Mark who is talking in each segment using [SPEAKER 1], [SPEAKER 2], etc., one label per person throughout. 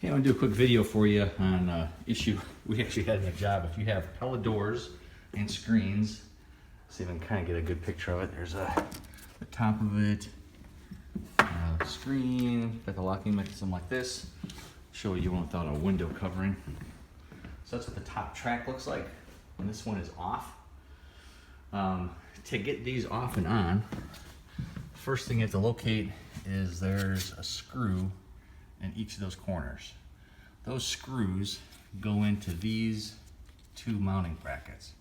[SPEAKER 1] Hey, I want to do a quick video for you on an issue we actually had in the job. If you have Pella doors and screens, see if I can kind of get a good picture of it. There's the top of it, screen, got the locking mechanism like this. Show you one without a window covering. So that's what the top track looks like when this one is off. To get these off and on, first thing you have to locate is there's a screw in each of those corners. Those screws go into these two mounting brackets.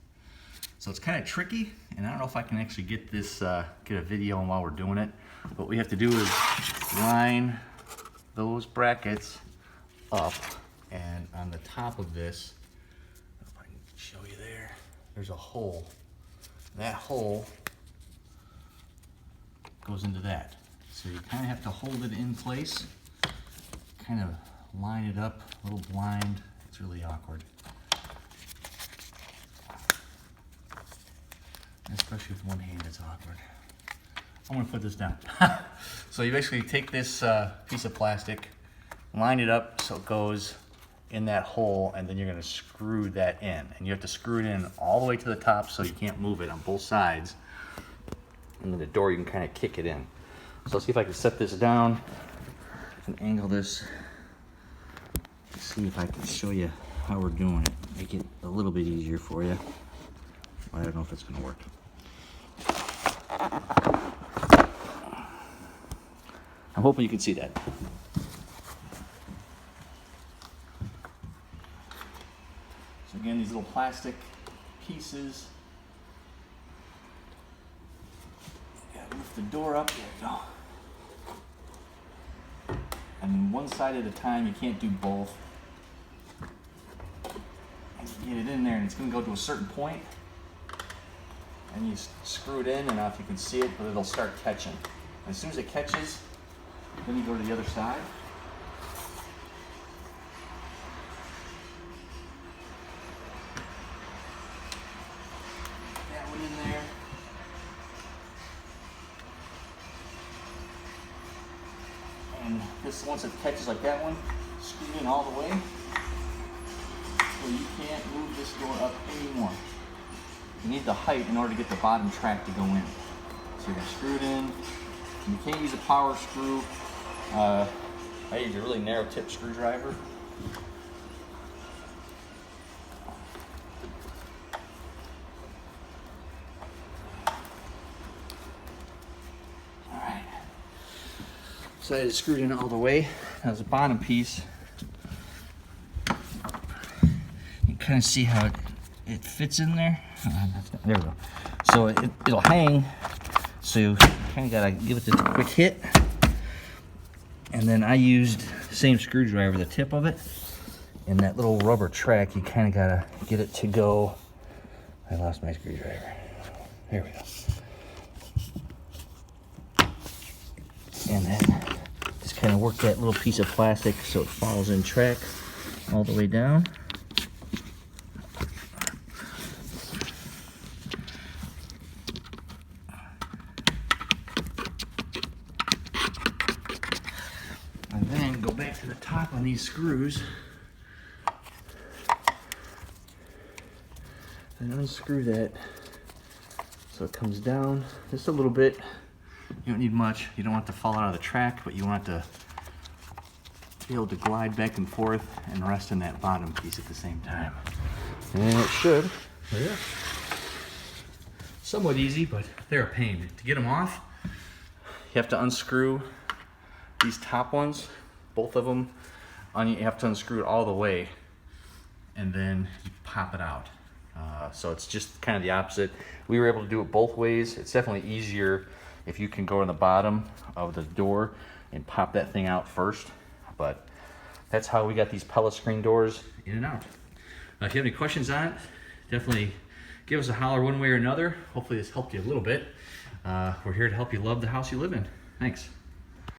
[SPEAKER 1] So it's kind of tricky, and I don't know if I can actually get this, get a video on while we're doing it. What we have to do is line those brackets up, and on the top of this, if I can show you there, there's a hole. That hole goes into that. So you kind of have to hold it in place, kind of line it up, a little blind. It's really awkward. Especially with one hand, it's awkward. I'm gonna put this down. So you basically take this piece of plastic, line it up so it goes in that hole, and then you're gonna screw that in. And you have to screw it in all the way to the top so you can't move it on both sides. And then the door, you can kind of kick it in. So let's see if I can set this down and angle this. See if I can show you how we're doing it. Make it a little bit easier for you. I don't know if it's gonna work. I'm hoping you can see that. So again, these little plastic pieces. Gotta lift the door up, there we go. And one side at a time, you can't do both. And you get it in there, and it's gonna go to a certain point. And you screw it in, and I don't know if you can see it, but it'll start catching. And as soon as it catches, then you go to the other side. That one in there. And this, once it catches like that one, screw it in all the way, so you can't move this door up anymore. You need the height in order to get the bottom track to go in. So you're gonna screw it in. You can't use a power screw. I use a really narrow tip screwdriver. All right. So I just screwed in all the way. Now the bottom piece, you kind of see how it fits in there. There we go. So it'll hang. So you kind of gotta give it the quick hit. And then I used the same screwdriver, the tip of it, and that little rubber track, you kind of gotta get it to go. I lost my screwdriver. There we go. And then just kind of work that little piece of plastic so it falls in track all the way down. And then go back to the top on these screws and unscrew that so it comes down just a little bit. You don't need much. You don't want it to fall out of the track, but you want it to be able to glide back and forth and rest in that bottom piece at the same time. And it should. Yeah. Somewhat easy, but they're a pain. To get them off, you have to unscrew these top ones, both of them. You have to unscrew it all the way, and then you pop it out. So it's just kind of the opposite. We were able to do it both ways. It's definitely easier if you can go on the bottom of the door and pop that thing out first. But that's how we got these Pella screen doors in and out. If you have any questions on it, definitely give us a holler one way or another. Hopefully this helped you a little bit. We're here to help you love the house you live in. Thanks.